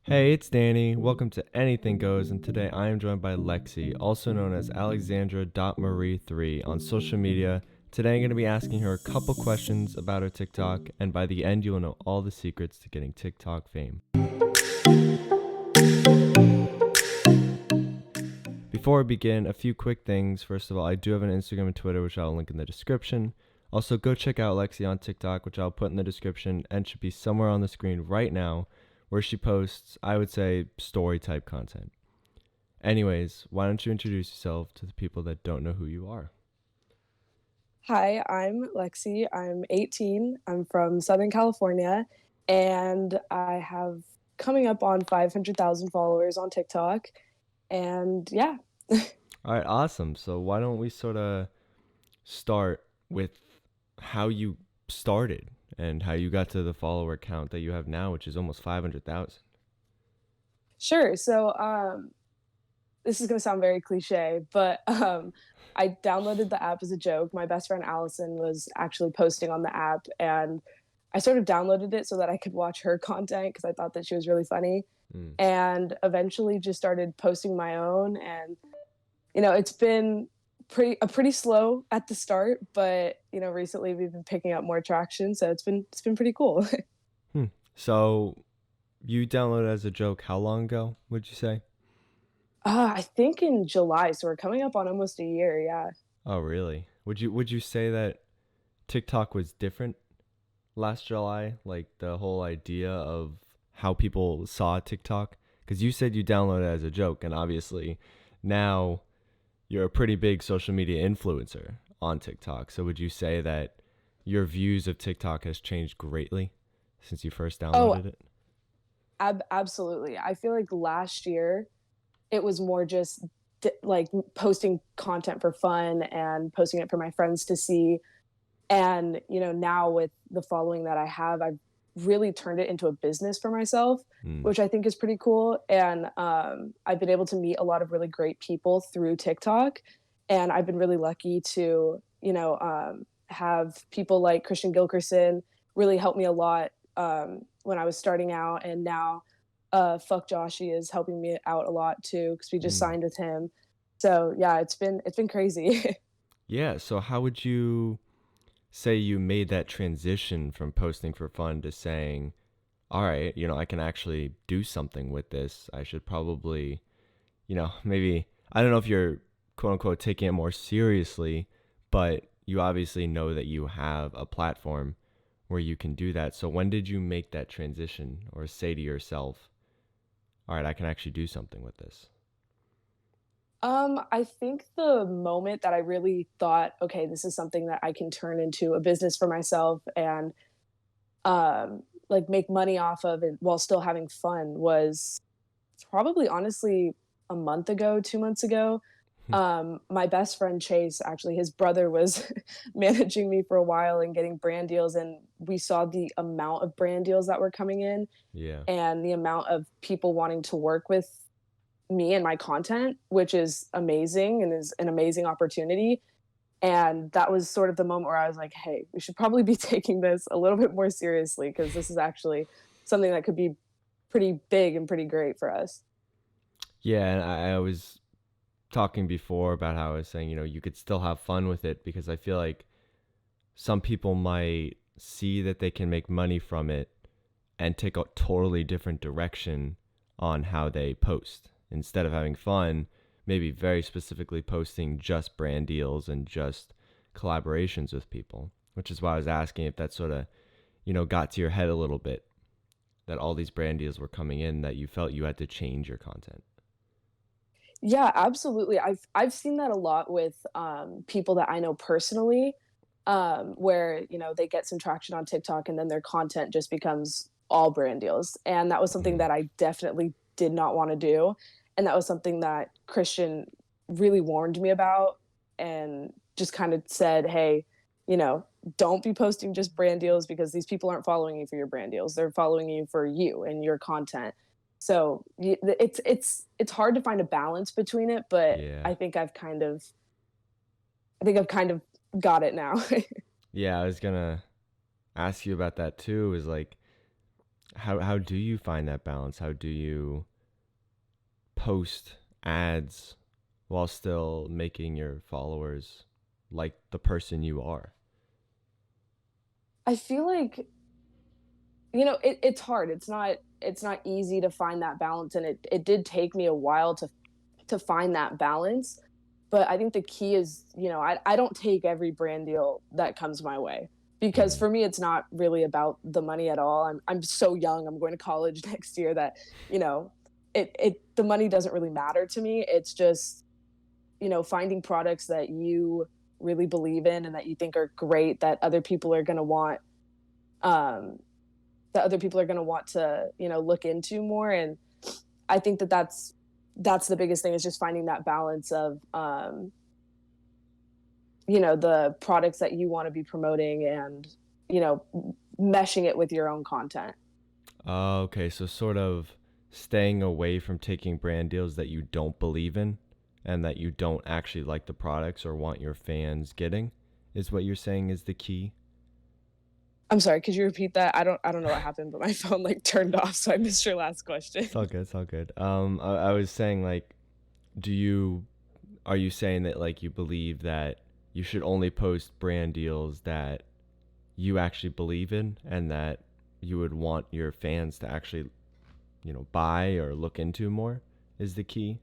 Hey, it's Danny. Welcome to Anything Goes, and today I am joined by Lexi, also known as Alexandra.Marie3 on social media. Today I'm going to be asking her a couple questions about her TikTok, and by the end, you will know all the secrets to getting TikTok fame. Before we begin, a few quick things. First of all, I do have an Instagram and Twitter, which I'll link in the description. Also, go check out Lexi on TikTok, which I'll put in the description and should be somewhere on the screen right now, where she posts, I would say, story type content. Anyways, why don't you introduce yourself to the people that don't know who you are? Hi, I'm Lexi. I'm 18. I'm from Southern California, and I have coming up on 500,000 followers on TikTok. And yeah, All right, awesome. So, why don't we sort of start with how you started and how you got to the follower count that you have now, which is almost 500,000? sure. This is going to sound very cliche, but I downloaded the app as a joke. My best friend Allison was actually posting on the app, and I sort of downloaded it so that I could watch her content because I thought that she was really funny. Mm. And eventually just started posting my own, and it's been pretty slow at the start, but recently we've been picking up more traction, so it's been pretty cool. Hmm. So, you downloaded as a joke how long ago, would you say? I think in July, so we're coming up on almost a year, yeah. Oh, really? Would you say that TikTok was different last July? Like the whole idea of how people saw TikTok? Because you said you downloaded it as a joke, and obviously now you're a pretty big social media influencer on TikTok. So would you say that your views of TikTok has changed greatly since you first Oh, downloaded it? absolutely. I feel like last year it was more just like posting content for fun and posting it for my friends to see. And, now with the following that I have, I've really turned it into a business for myself, Mm. which I think is pretty cool. And I've been able to meet a lot of really great people through TikTok. And I've been really lucky to, have people like Christian Gilkerson really help me a lot when I was starting out. And now Fuck Joshy is helping me out a lot too because we just Mm. signed with him. So yeah, it's been crazy. Yeah. So how would you say you made that transition from posting for fun to saying, all right, I can actually do something with this. I should probably, maybe, I don't know if you're quote unquote taking it more seriously, but you obviously know that you have a platform where you can do that. So when did you make that transition or say to yourself, all right, I can actually do something with this? I think the moment that I really thought, okay, this is something that I can turn into a business for myself and like make money off of it while still having fun was probably honestly a month ago, 2 months ago. My best friend Chase, actually, his brother was managing me for a while and getting brand deals, and we saw the amount of brand deals that were coming in Yeah. and the amount of people wanting to work with me and my content, which is amazing and is an amazing opportunity. And that was sort of the moment where I was like, hey, we should probably be taking this a little bit more seriously because this is actually something that could be pretty big and pretty great for us. Yeah. And I was talking before about how I was saying, you could still have fun with it because I feel like some people might see that they can make money from it and take a totally different direction on how they post. Instead of having fun, maybe very specifically posting just brand deals and just collaborations with people, which is why I was asking if that sort of, got to your head a little bit, that all these brand deals were coming in, that you felt you had to change your content. Yeah, absolutely. I've seen that a lot with people that I know personally, where they get some traction on TikTok and then their content just becomes all brand deals. And that was something Mm. that I definitely did not want to do. And that was something that Christian really warned me about and just kind of said, hey, you know, don't be posting just brand deals because these people aren't following you for your brand deals. They're following you for you and your content. So it's hard to find a balance between it, but Yeah. I think I've kind of got it now. Yeah, I was gonna ask you about that too. Is like, How do you find that balance? How do you post ads while still making your followers like the person you are? I feel like, it's hard. It's not easy to find that balance, and it did take me a while to find that balance. But I think the key is, I don't take every brand deal that comes my way, because Mm-hmm. for me, it's not really about the money at all. I'm so young. I'm going to college next year that, you know, the money doesn't really matter to me. It's just, finding products that you really believe in and that you think are great, um, that other people are going to want to, look into more. And I think that's the biggest thing, is just finding that balance of, the products that you want to be promoting, and, meshing it with your own content. Okay, so sort of staying away from taking brand deals that you don't believe in and that you don't actually like the products or want your fans getting is what you're saying is the key. I'm sorry, could you repeat that? I don't know what happened, but my phone like turned off, so I missed your last question. It's all good. It's all good. I was saying like, do you are you saying that like you believe that you should only post brand deals that you actually believe in and that you would want your fans to actually, buy or look into more is the key?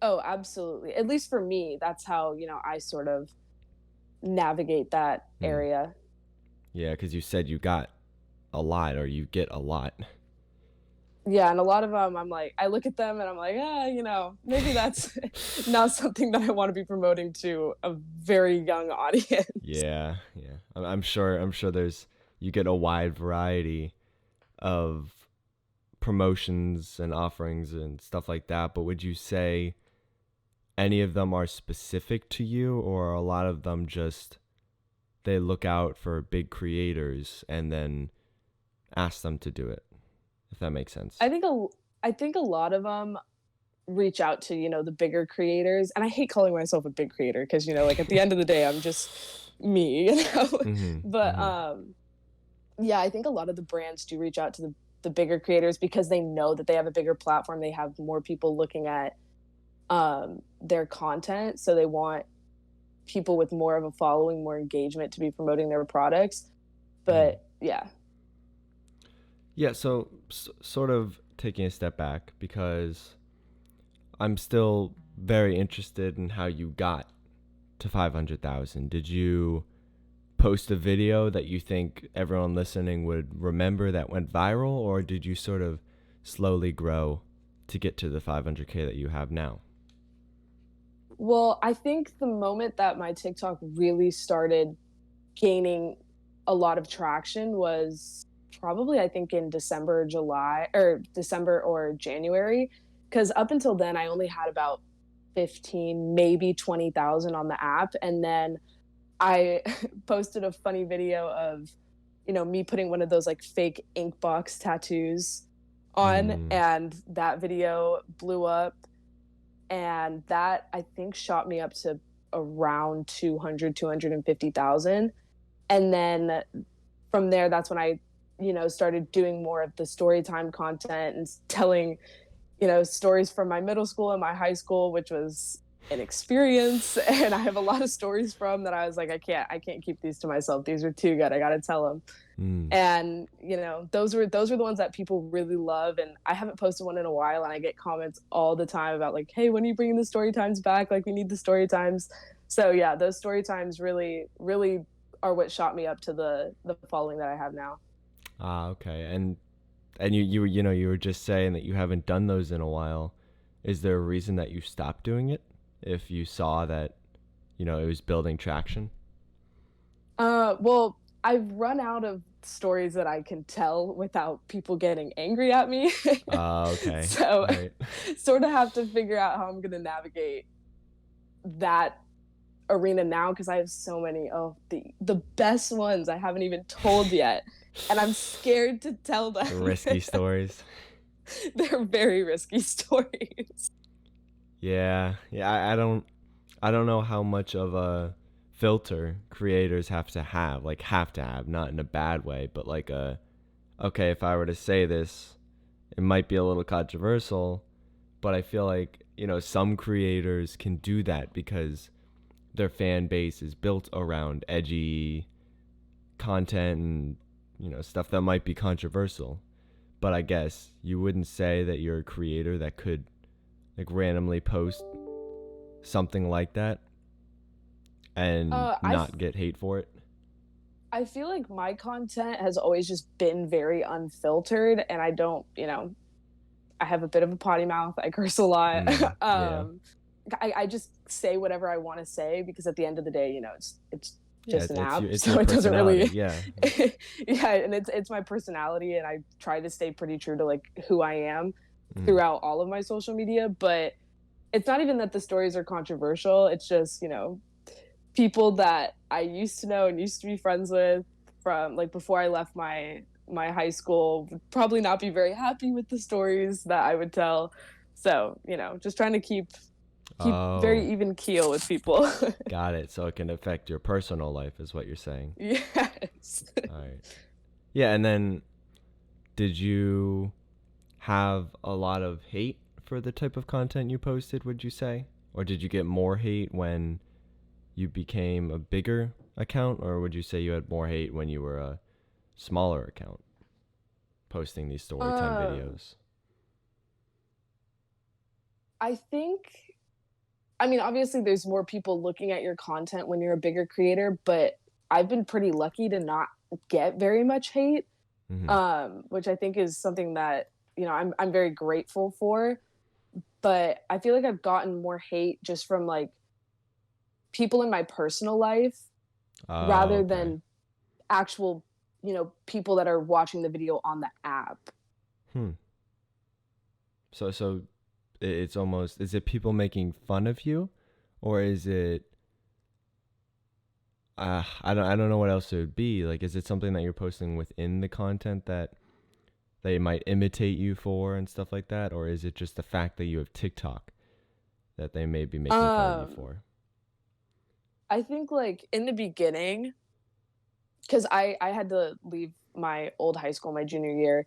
Oh, absolutely. At least for me, that's how, I sort of navigate that Hmm. area. Yeah, because you said you got a lot or you get a lot. Yeah, and a lot of them, I'm like, I look at them and I'm like, maybe that's not something that I want to be promoting to a very young audience. Yeah, yeah. I'm sure there's you get a wide variety of promotions and offerings and stuff like that, but would you say any of them are specific to you or are a lot of them just they look out for big creators and then ask them to do it, if that makes sense? I think a I think a lot of them reach out to, the bigger creators. And I hate calling myself a big creator, because, like at the end of the day, I'm just me, Mhm. But Mhm. yeah, I think a lot of the brands do reach out to the bigger creators, because they know that they have a bigger platform. They have more people looking at their content. So they want people with more of a following, more engagement, to be promoting their products. Mhm. But yeah. Yeah, so sort of taking a step back because I'm still very interested in how you got to 500,000. Did you post a video that you think everyone listening would remember that went viral, or did you sort of slowly grow to get to the 500K that you have now? Well, I think the moment that my TikTok really started gaining a lot of traction was probably, I think, in December or January. Because up until then, I only had about 15, maybe 20,000 on the app. And then I posted a funny video of, me putting one of those like fake ink box tattoos on, Mm. and that video blew up. And that, I think, shot me up to around 250,000. And then from there, that's when I, started doing more of the story time content and telling, stories from my middle school and my high school, which was an experience. And I have a lot of stories from that. I was like, I can't keep these to myself. These are too good. I got to tell them. Mm. And, those were the ones that people really love. And I haven't posted one in a while, and I get comments all the time about like, hey, when are you bringing the story times back? Like, we need the story times. So yeah, those story times really, really are what shot me up to the following that I have now. Ah, okay. And you were just saying that you haven't done those in a while. Is there a reason that you stopped doing it? If you saw that, it was building traction? Well, I've run out of stories that I can tell without people getting angry at me. Okay. So All right. sort of have to figure out how I'm going to navigate that arena now, because I have so many. Oh, the best ones I haven't even told yet, and I'm scared to tell them. Risky stories. They're very risky stories. Yeah. Yeah, I don't know how much of a filter creators have to have, like have to have, not in a bad way, but like a okay, if I were to say this, it might be a little controversial, but I feel like, some creators can do that because their fan base is built around edgy content and, stuff that might be controversial. But I guess you wouldn't say that you're a creator that could like randomly post something like that and Uh, I not get hate for it. I feel like my content has always just been very unfiltered, and I don't, I have a bit of a potty mouth. I curse a lot. Yeah. I just say whatever I want to say because at the end of the day, it's Yeah, just an it's app, your so it doesn't personality. really. Yeah. Yeah, and it's my personality, and I try to stay pretty true to like who I am Mm. throughout all of my social media. But it's not even that the stories are controversial. It's just people that I used to know and used to be friends with from like before I left my high school would probably not be very happy with the stories that I would tell. So, just trying to keep Oh, very even keel with people. got it. So it can affect your personal life, is what you're saying. Yes. All right. Yeah, and then did you have a lot of hate for the type of content you posted, would you say? Or did you get more hate when you became a bigger account, or would you say you had more hate when you were a smaller account posting these story time Um, videos? I think I mean, obviously there's more people looking at your content when you're a bigger creator, but I've been pretty lucky to not get very much hate, Mm-hmm. which I think is something that, I'm very grateful for. But I feel like I've gotten more hate just from like people in my personal life Oh, rather okay. than actual, people that are watching the video on the app. Hmm. So it's almost, is it people making fun of you, or is it I don't know what else it would be. Like, is it something that you're posting within the content that they might imitate you for and stuff like that, or is it just the fact that you have TikTok that they may be making fun of you Um, for? I think like in the beginning, because I had to leave my old high school my junior year,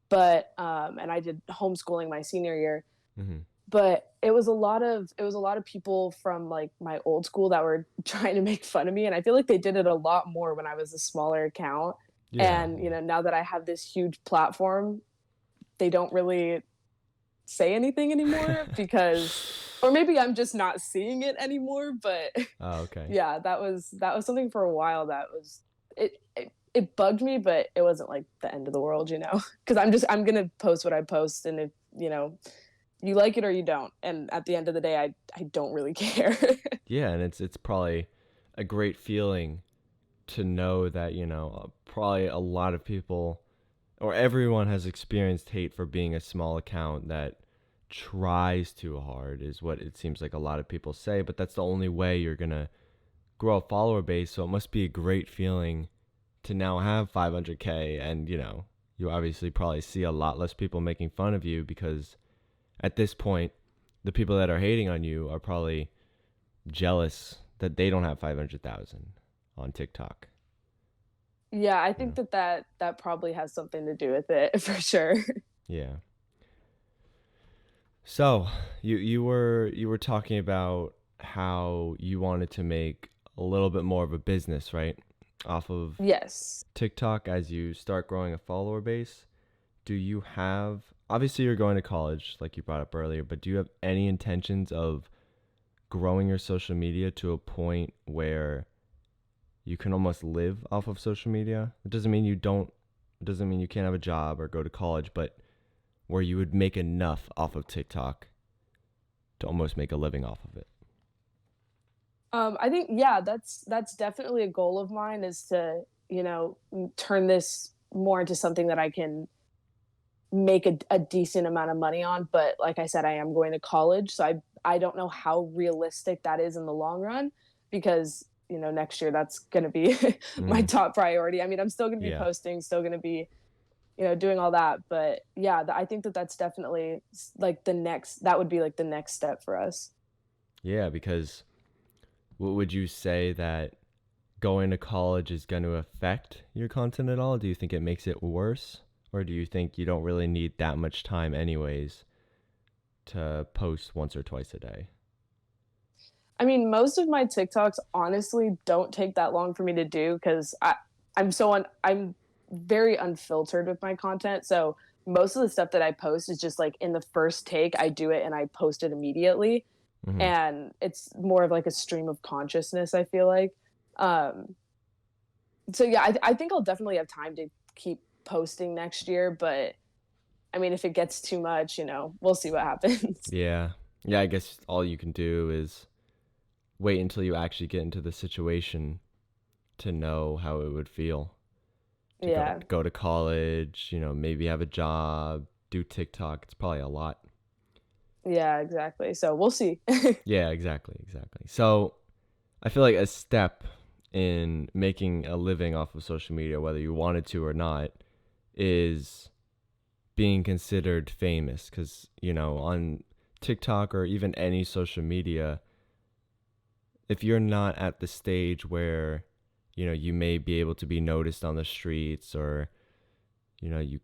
but and I did homeschooling my senior year. Mm-hmm. But it was a lot of people from like my old school that were trying to make fun of me, and I feel like they did it a lot more when I was a smaller account. Yeah, And yeah. now that I have this huge platform, they don't really say anything anymore because or maybe I'm just not seeing it anymore, but Oh, okay. yeah, that was something for a while that was it bugged me, but it wasn't like the end of the world, because I'm gonna post what I post, and if you like it or you don't, and at the end of the day, I don't really care. Yeah, and it's probably a great feeling to know that, probably a lot of people or everyone has experienced hate for being a small account that tries too hard, is what it seems like a lot of people say, but that's the only way you're going to grow a follower base. So it must be a great feeling to now have 500K, and you obviously probably see a lot less people making fun of you because at this point the people that are hating on you are probably jealous that they don't have 500,000 on TikTok. Yeah, I Yeah. think that probably has something to do with it for sure. Yeah. So, you were talking about how you wanted to make a little bit more of a business, right? Off of Yes. TikTok as you start growing a follower base. Do you have, obviously you're going to college like you brought up earlier, but do you have any intentions of growing your social media to a point where you can almost live off of social media? It doesn't mean you can't have a job or go to college, but where you would make enough off of TikTok to almost make a living off of it. I think yeah, that's definitely a goal of mine is to, turn this more into something that I can make a decent amount of money on. But like I said, I am going to college, so I don't know how realistic that is in the long run because next year that's going to be my Mm, top priority. I mean, I'm still going to be yeah. posting, still going to be doing all that, but yeah, I think that that's definitely like that would be like the next step for us. Yeah, because would you say that going to college is going to affect your content at all? Do you think it makes it worse? Or do you think you don't really need that much time anyways to post once or twice a day? I mean, most of my TikToks honestly don't take that long for me to do because I'm very unfiltered with my content. So most of the stuff that I post is just like in the first take, I do it and I post it immediately. Hmm. And it's more of like a stream of consciousness, I feel like. Um, so yeah, I think I'll definitely have time to keep posting next year, but I mean, if it gets too much, we'll see what happens. Yeah. Yeah, I guess all you can do is wait until you actually get into the situation to know how it would feel to go Yeah. go to college, maybe have a job, do TikTok. It's probably a lot. Yeah, exactly. So we'll see. Yeah, exactly, exactly. So, I feel like a step in making a living off of social media, whether you wanted to or not, is being considered famous because, on TikTok or even any social media, if you're not at the stage where, you may be able to be noticed on the streets or, you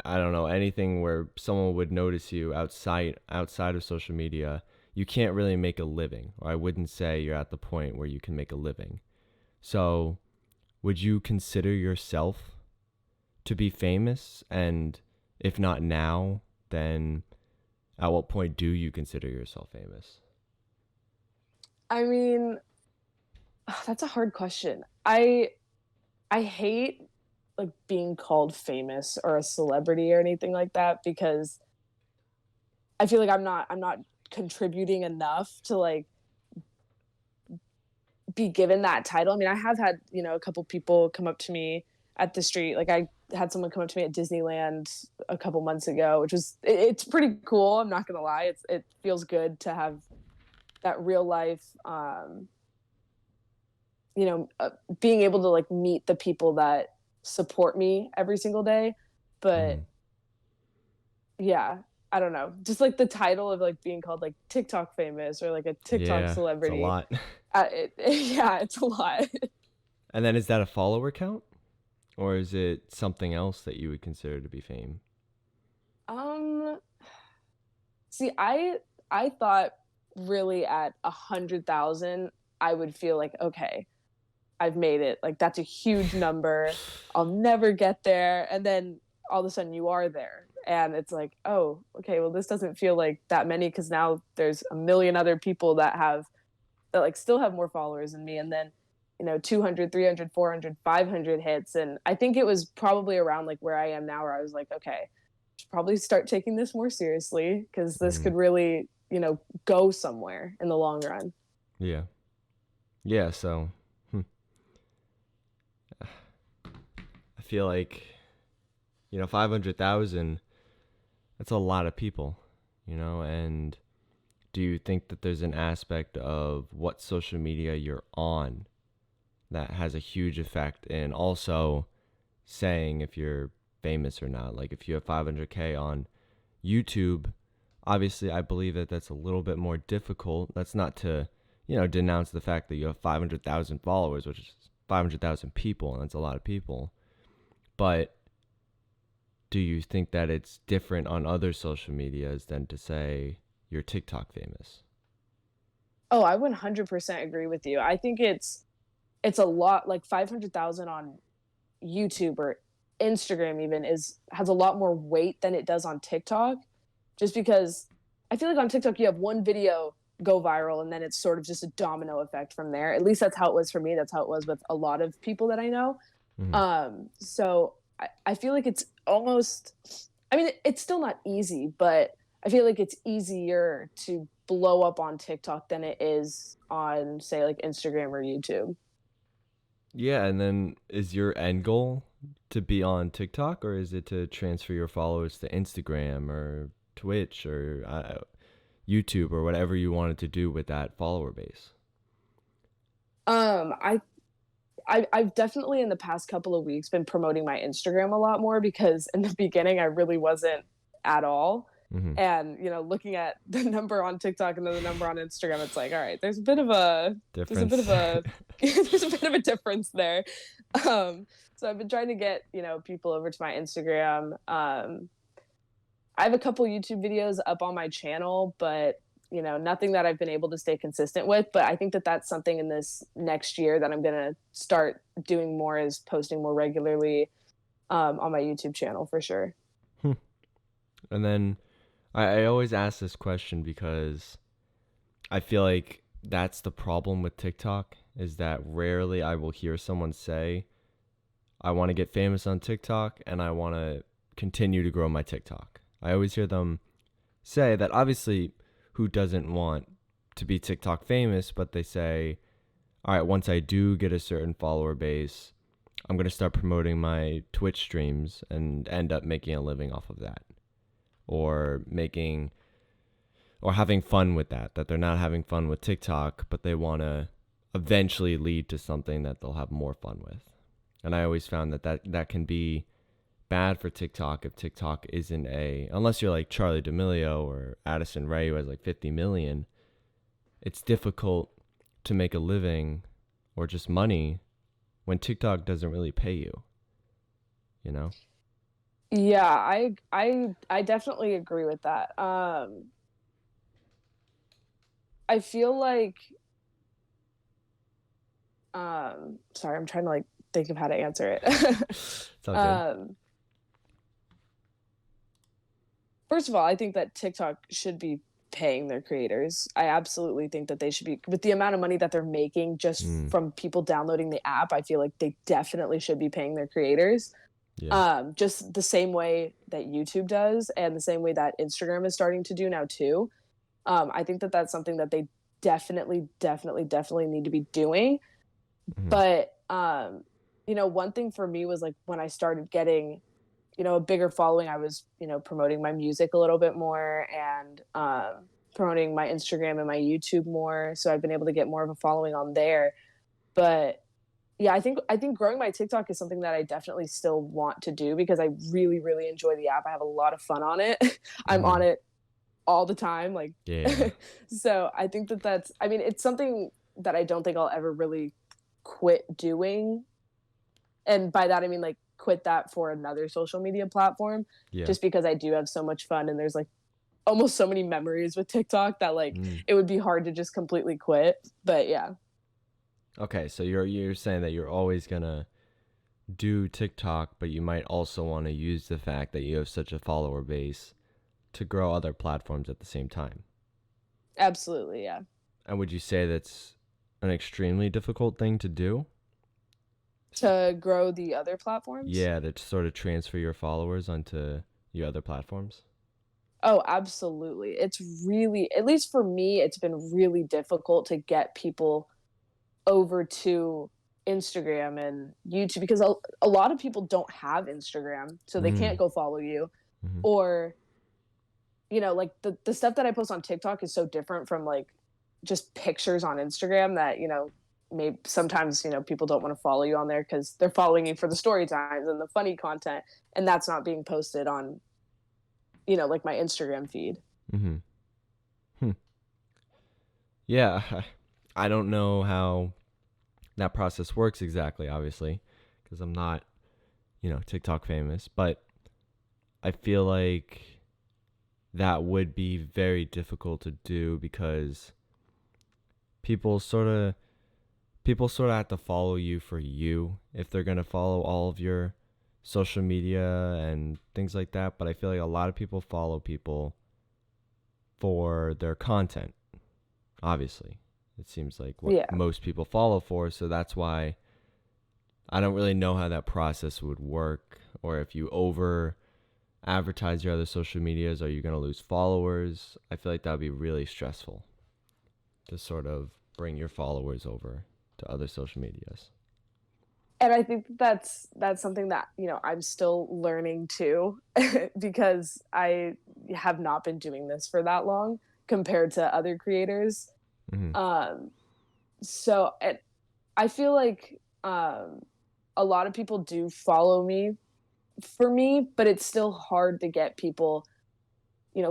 I don't know, anything where someone would notice you outside of social media, you can't really make a living. Or I wouldn't say you're at the point where you can make a living. So, would you consider yourself to be famous? And if not now, then at what point do you consider yourself famous? I mean, that's a hard question. I hate like being called famous or a celebrity or anything like that because I feel like I'm not contributing enough to like be given that title. I mean, I have had, a couple people come up to me at the street. Like I had someone come up to me at Disneyland a couple months ago, which it's pretty cool. I'm not gonna lie. It feels good to have that real life, being able to like meet the people that support me every single day. But Mm. yeah, I don't know. Just like the title of like being called like TikTok famous or like a TikTok Yeah, it's a celebrity. lot. Yeah, it's a lot. And then is that a follower count? Or is it something else that you would consider to be fame? um, See, I thought really at 100,000, I would feel like okay, I've made it. Like that's a huge number. I'll never get there. And then all of a sudden you are there. And it's like, oh, okay, well, this doesn't feel like that many because now there's a million other people that like still have more followers than me. And then, 200, 300, 400, 500 hits. And I think it was probably around like where I am now, where I was like, okay, I should probably start taking this more seriously because this Mm. could really, go somewhere in the long run. Yeah. Yeah, so I feel like, 500,000, that's a lot of people, and do you think that there's an aspect of what social media you're on that has a huge effect in also saying if you're famous or not? Like if you have 500K on YouTube, obviously I believe that that's a little bit more difficult. That's not to, denounce the fact that you have 500,000 followers, which is 500,000 people, and that's a lot of people. But do you think that it's different on other social medias than to say you're TikTok famous? Oh, I 100% agree with you. I think it's a lot like 500,000 on YouTube or Instagram even is has a lot more weight than it does on TikTok just because I feel like on TikTok you have one video go viral and then it's sort of just a domino effect from there. At least that's how it was for me. That's how it was with a lot of people that I know. Hmm. So I feel like it's almost I mean it's still not easy, but I feel like it's easier to blow up on TikTok than it is on say like Instagram or YouTube. Yeah, and then is your end goal to be on TikTok, or is it to transfer your followers to Instagram or Twitch or YouTube or whatever you wanted to do with that follower base? Um, I I've definitely in the past couple of weeks been promoting my Instagram a lot more because in the beginning I really wasn't at all. Hmm. And, looking at the number on TikTok and then the number on Instagram, it's like, all right, there's a bit of a Difference. There's a bit of a difference there. So I've been trying to get, people over to my Instagram. I have a couple YouTube videos up on my channel, but nothing that I've been able to stay consistent with. But I think that that's something in this next year that I'm gonna start doing more, is posting more regularly on my YouTube channel for sure. Hmm. And then I always ask this question because I feel like that's the problem with TikTok, is that rarely I will hear someone say, I want to get famous on TikTok and I want to continue to grow my TikTok. I always hear them say that, obviously, who doesn't want to be TikTok famous, but they say, all right, once I do get a certain follower base, I'm going to start promoting my Twitch streams and end up making a living off of that. Or having fun with that they're not having fun with TikTok, but they want to eventually lead to something that they'll have more fun with. And I always found that can be bad for TikTok if TikTok isn't unless you're like Charlie D'Amelio or Addison Rae, who has like 50 million, it's difficult to make a living or just money when TikTok doesn't really pay you, you know? Yeah, I definitely agree with that. I feel like sorry, I'm trying to like think of how to answer it. It's all good. um First of all, I think that TikTok should be paying their creators. I absolutely think that they should be, with the amount of money that they're making just Mm, from people downloading the app. I feel like they definitely should be paying their creators. yeah. Just the same way that YouTube does, and the same way that Instagram is starting to do now too. I think that that's something that they definitely, definitely, definitely need to be doing. Mhm. But one thing for me was like when I started getting a bigger following, I was, promoting my music a little bit more, and promoting my Instagram and my YouTube more. So I've been able to get more of a following on there. But yeah, I think growing my TikTok is something that I definitely still want to do because I really, really enjoy the app. I have a lot of fun on it. I'm on Mhm. it all the time. Like, Yeah. so I think that I mean, it's something that I don't think I'll ever really quit doing. And by that, I mean like quit that for another social media platform, Yeah. just because I do have so much fun, and there's like almost so many memories with TikTok that like Mm. it would be hard to just completely quit. But yeah. Okay, so you're saying that you're always gonna do TikTok, but you might also want to use the fact that you have such a follower base to grow other platforms at the same time. Absolutely, yeah. And would you say that's an extremely difficult thing to do? To grow the other platforms? Yeah, to sort of transfer your followers onto your other platforms? Oh, absolutely. It's really, at least for me, it's been really difficult to get people over to Instagram and YouTube because a lot of people don't have Instagram, so they Mm. can't go follow you. Hmm. Or, like the stuff that I post on TikTok is so different from like just pictures on Instagram that, maybe sometimes, people don't want to follow you on there because they're following you for the story times and the funny content. And that's not being posted on, like my Instagram feed. Hmm. Hmm. Yeah, I don't know how that process works exactly, obviously, because I'm not, TikTok famous, but I feel like that would be very difficult to do because people sort of people sort of have to follow you for you if they're going to follow all of your social media and things like that, but I feel like a lot of people follow people for their content. Obviously, it seems like what Yeah. most people follow for, so that's why I don't really know how that process would work, or if you over advertise your other social medias, are you going to lose followers? I feel like that would be really stressful to sort of bring your followers over to other social medias. And I think that's something that, I'm still learning too, because I have not been doing this for that long compared to other creators. Hmm. Um, so I feel like a lot of people do follow me for me, but it's still hard to get people,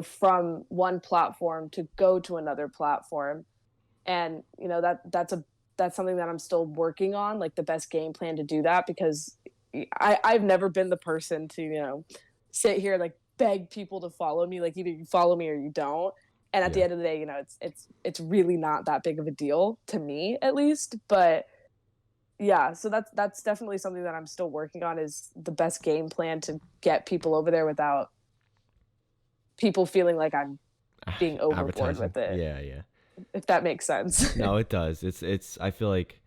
from one platform to go to another platform. And, that's a that's something that I'm still working on, like the best game plan to do that, because I've never been the person to, sit here like beg people to follow me. Like either you follow me or you don't. And at the Yeah. end of the day, it's really not that big of a deal to me, at least. But yeah, so that's definitely something that I'm still working on, is the best game plan to get people over there without people feeling like I'm being overboard Advertising. with it, Yeah, yeah. if that makes sense. No, it does. It's I feel like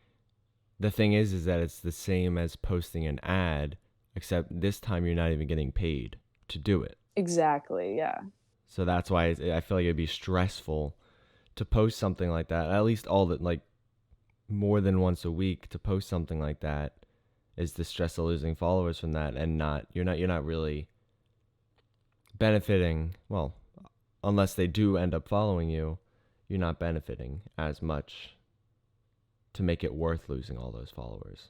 the thing is that it's the same as posting an ad, except this time you're not even getting paid to do it. Exactly. Yeah. So that's why I feel like it'd be stressful to post something like that. At least all that, like, more than once a week to post something like that is the stress of losing followers from that, and you're not really benefiting. Well, unless they do end up following you, you're not benefiting as much to make it worth losing all those followers.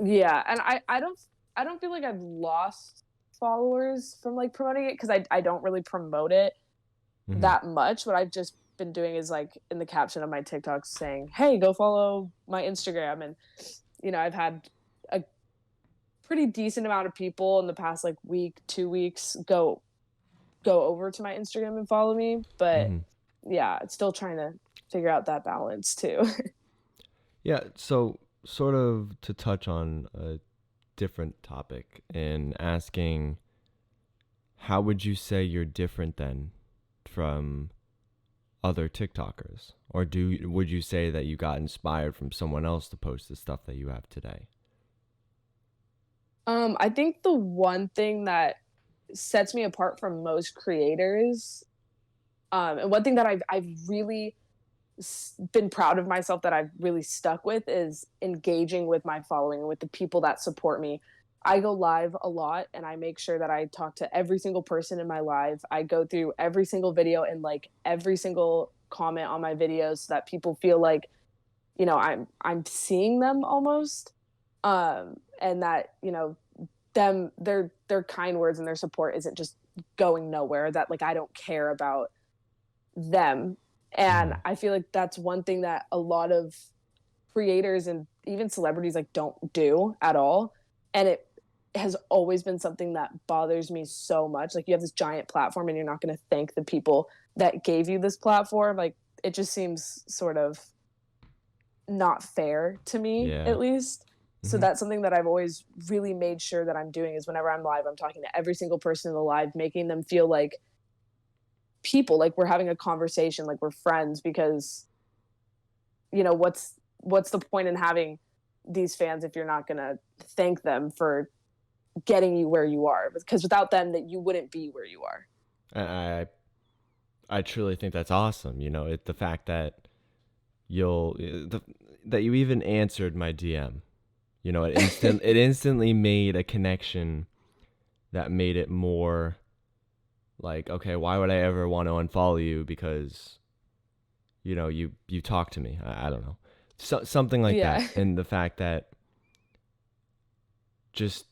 Yeah, and I don't feel like I've lost followers from like promoting it, because I don't really promote it Mm-hmm. that much. What I've just been doing is like in the caption of my TikToks saying, "Hey, go follow my Instagram." And I've had a pretty decent amount of people in the past like week, 2 weeks go over to my Instagram and follow me. But Mm-hmm. yeah, it's still trying to figure out that balance too. Yeah. So, sort of to touch on a different topic and asking, how would you say you're different then from other TikTokers? Or would you say that you got inspired from someone else to post the stuff that you have today? I think the one thing that sets me apart from most creators, and one thing that I've really been proud of myself that I've really stuck with, is engaging with my following and with the people that support me. I go live a lot, and I make sure that I talk to every single person in my live. I go through every single video and like every single comment on my videos, so that people feel like, I'm seeing them almost. And that, their kind words and their support isn't just going nowhere, that like I don't care about them. And Mm-hmm. I feel like that's one thing that a lot of creators and even celebrities like don't do at all. And it has always been something that bothers me so much. Like, you have this giant platform and you're not going to thank the people that gave you this platform. Like, it just seems sort of not fair to me, Yeah. at least. So Mm-hmm. that's something that I've always really made sure that I'm doing, is whenever I'm live, I'm talking to every single person in the live, making them feel like people, like we're having a conversation, like we're friends. Because what's the point in having these fans if you're not going to thank them for getting you where you are? Because without them, that you wouldn't be where you are. I I truly think that's awesome. The fact that that you even answered my DM. It instantly made a connection that made it more like, okay, why would I ever want to unfollow you because you talk to me. I don't know. Something like Yeah. that. And the fact that just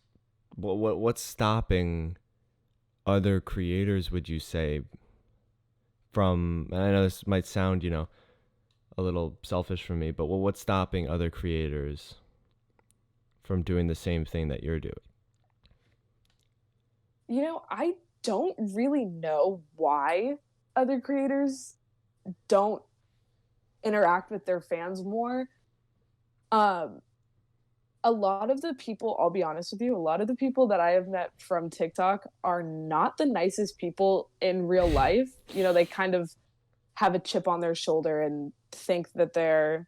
what's stopping other creators, would you say, from, and I know this might sound, a little selfish for me, but what's stopping other creators from doing the same thing that you're doing? I don't really know why other creators don't interact with their fans more. Um, a lot of the people, I'll be honest with you, a lot of the people that I have met from TikTok are not the nicest people in real life. They kind of have a chip on their shoulder and think that they're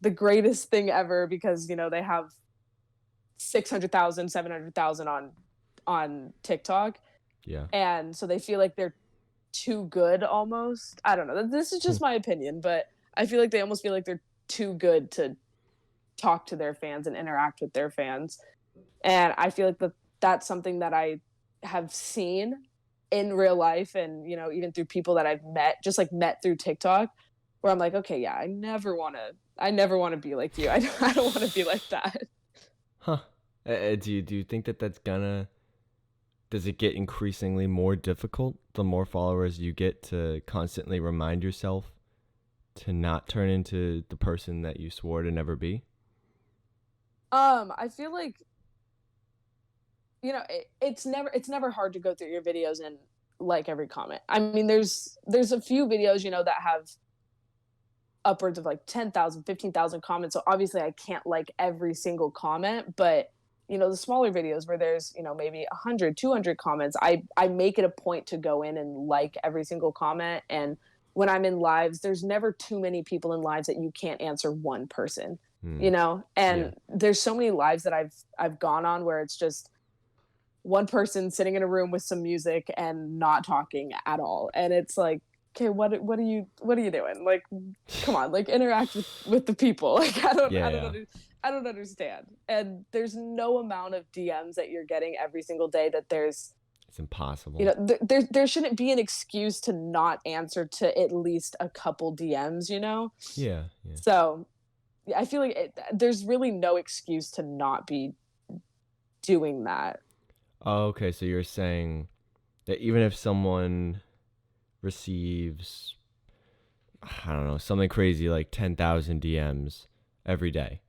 the greatest thing ever, because, they have 600,000, 700,000 on TikTok. Yeah. And so they feel like they're too good almost. I don't know. This is Hmm. just my opinion, but I feel like they almost feel like they're too good to talk to their fans and interact with their fans. And I feel like that's something that I have seen in real life, and even through people that I've met, just like met through TikTok, where I'm like, okay, yeah, I never want to be like you. I don't want to be like that. Huh. Do you think that that's gonna does it get increasingly more difficult the more followers you get to constantly remind yourself to not turn into the person that you swore to never be? I feel like, it's never hard to go through your videos and like every comment. I mean, there's a few videos, that have upwards of like 10,000, 15,000 comments. So obviously I can't like every single comment, but the smaller videos where there's, maybe 100, 200 comments, I make it a point to go in and like every single comment. And when I'm in lives, there's never too many people in lives that you can't answer one person, Hmm. Yeah. and there's so many lives that I've gone on where it's just one person sitting in a room with some music and not talking at all. And it's like, okay, what are you doing? Like, come on, like interact with the people. Like Yeah, yeah. I don't understand. And there's no amount of DMs that you're getting every single day that there's It's impossible. there shouldn't be an excuse to not answer to at least a couple DMs. Yeah, yeah. So yeah, I feel like there's really no excuse to not be doing that. Oh, okay, so you're saying that even if someone receives, I don't know, something crazy like 10,000 DMs every day,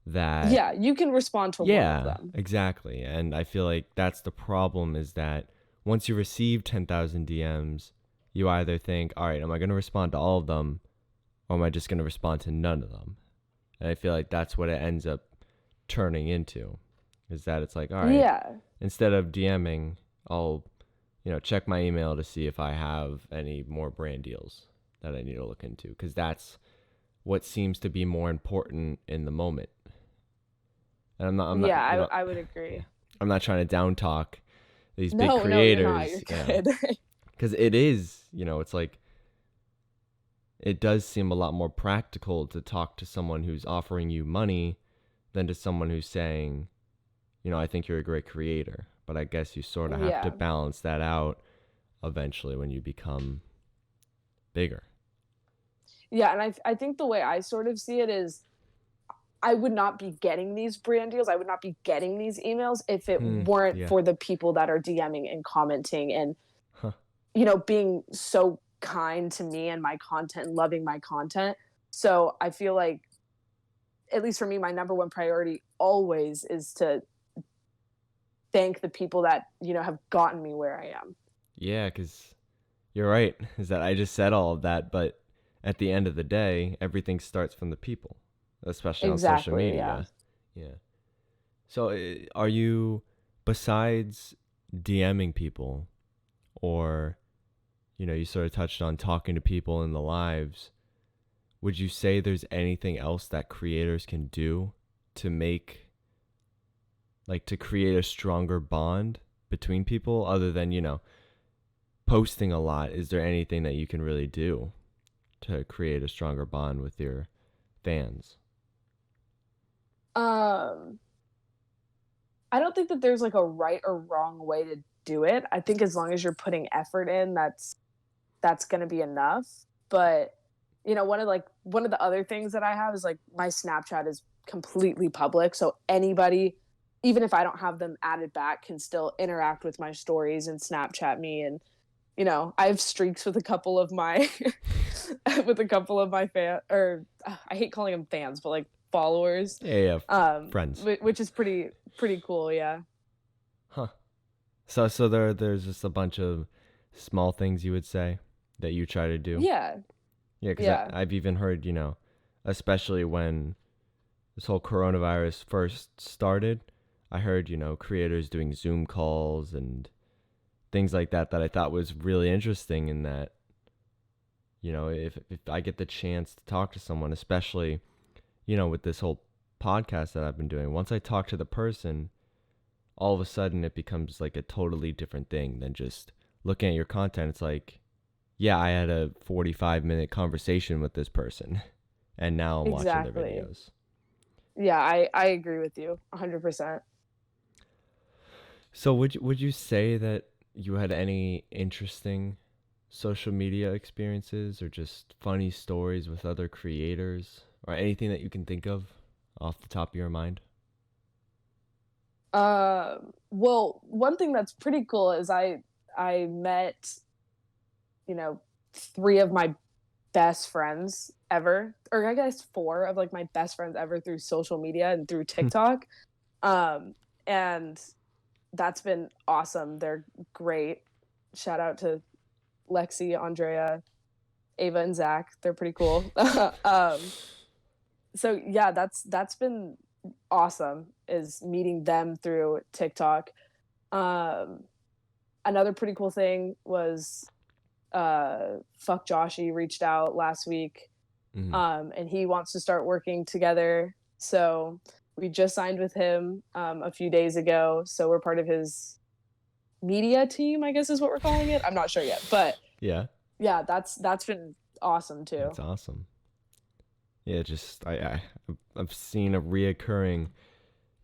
that, Yeah, you can respond to one of yeah, them. exactly. And I feel like that's the problem, is that once you receive 10,000 DMs, you either think, all right, am I going to respond to all of them, or am I just going to respond to none of them? And I feel like that's what it ends up turning into, is that it's like, all right, Yeah. instead of DMing, I'll, check my email to see if I have any more brand deals that I need to look into, because that's what seems to be more important in the moment. And I'm not, Yeah, I would agree. yeah, I'm not trying to down talk these big No, no, you're not. You're creators, good. because it is, it's like, it does seem a lot more practical to talk to someone who's offering you money than to someone who's saying, I think you're a great creator. But I guess you sort of have to Yeah. balance that out eventually when you become bigger. Yeah, and I think the way I sort of see it is I would not be getting these brand deals. I would not be getting these emails if it Hmm. weren't Yeah. for the people that are DMing and commenting and, Huh. being so kind to me and my content and loving my content. So I feel like, at least for me, my number one priority always is to thank the people that, have gotten me where I am. Yeah, because you're right. Is that I just said all of that, but at the end of the day, everything starts from the people, especially on social Exactly. Yeah. media. Yeah. So, are you, besides DMing people, or, you sort of touched on talking to people in the lives, would you say there's anything else that creators can do to make, like, to create a stronger bond between people, other than, posting a lot? Is there anything that you can really do to create a stronger bond with your fans? Um, I don't think that there's like a right or wrong way to do it. I think as long as you're putting effort in, that's going to be enough. But one of the other things that I have is like my Snapchat is completely public, so anybody, even if I don't have them added back, can still interact with my stories and Snapchat me. And I have streaks with a couple of my with a couple of my or I hate calling them fans, but like followers, Yeah, yeah, friends. which is pretty cool. Yeah. Huh. So there's just a bunch of small things you would say that you try to do. Yeah. Yeah, because Yeah. I've even heard, especially when this whole coronavirus first started, I heard, creators doing Zoom calls and things like that I thought was really interesting. In that, if I get the chance to talk to someone, especially, with this whole podcast that I've been doing, once I talk to the person, all of a sudden it becomes like a totally different thing than just looking at your content. It's like, yeah, I had a 45-minute conversation with this person and now I'm watching their Exactly. videos. Yeah, I agree with you 100%. So would you say that you had any interesting social media experiences or just funny stories with other creators, or anything that you can think of off the top of your mind? Well, one thing that's pretty cool is I met, you know, 3 of my best friends ever, or I guess 4 of, like, my best friends ever through social media and through TikTok. Um, and that's been awesome. They're great. Shout out to Lexi, Andrea, Ava, and Zach. They're pretty cool. So yeah, that's been awesome is meeting them through TikTok. Um, Another pretty cool thing was Fuck Joshy reached out last week, Mhm. and he wants to start working together. So we just signed with him a few days ago. So we're part of his media team, I guess is what we're calling it. I'm not sure yet, but Yeah, yeah, that's been awesome too. that's awesome. Yeah, just I've seen a reoccurring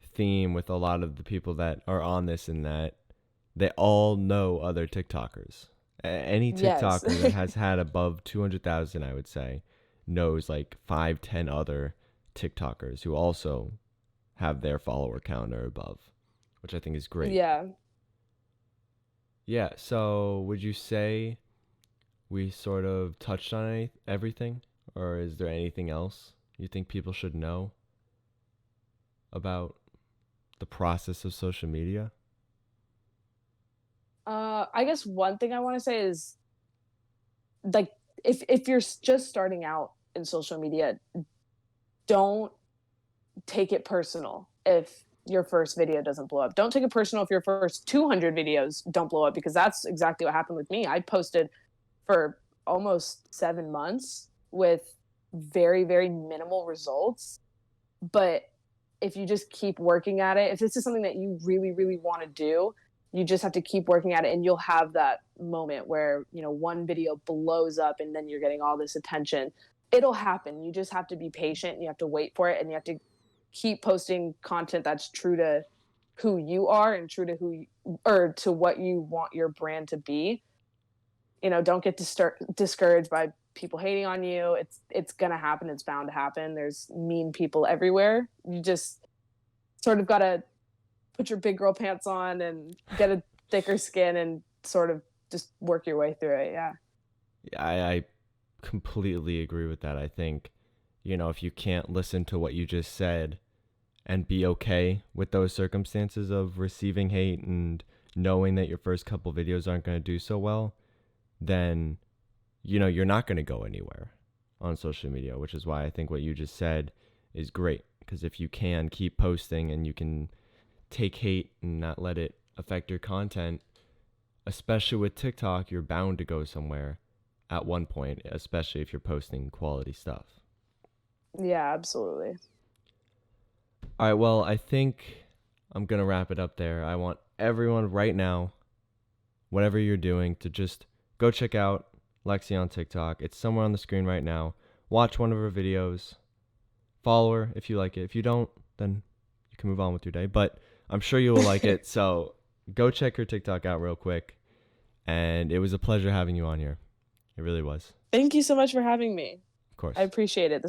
theme with a lot of the people that are on this, in that they all know other TikTokers. Any Yes. TikToker that has had above 200,000, I would say, knows like 5, 10 other TikTokers who also have their follower count or above, which I think is great. Yeah. Yeah, so would you say we sort of touched on everything, or is there anything else you think people should know about the process of social media? I guess one thing I want to say is like if you're just starting out in social media, don't take it personal if your first video doesn't blow up. Don't take it personal if your first 200 videos don't blow up, because that's exactly what happened with me. I posted for almost 7 months with very, very minimal results. But if you just keep working at it, if this is something that you really, really want to do, you just have to keep working at it, and you'll have that moment where, one video blows up and then you're getting all this attention. It'll happen. You just have to be patient, and you have to wait for it, and you have to keep posting content that's true to who you are and true to or to what you want your brand to be. Don't get discouraged by people hating on you. It's gonna happen. It's bound to happen. There's mean people everywhere. You just sort of gotta put your big girl pants on and get a thicker skin and sort of just work your way through it. Yeah. I completely agree with that. I think, if you can't listen to what you just said and be okay with those circumstances of receiving hate and knowing that your first couple videos aren't going to do so well, then, you're not going to go anywhere on social media, which is why I think what you just said is great. Because if you can keep posting and you can take hate and not let it affect your content, especially with TikTok, you're bound to go somewhere at one point, especially if you're posting quality stuff. Yeah, absolutely. All right, well, I think I'm going to wrap it up there. I want everyone right now, whatever you're doing, to just go check out Lexi on TikTok. It's somewhere on the screen right now. Watch one of her videos. Follow her if you like it. If you don't, then you can move on with your day. But I'm sure you will like it. So go check her TikTok out real quick. And it was a pleasure having you on here. It really was. Thank you so much for having me. Of course. I appreciate it.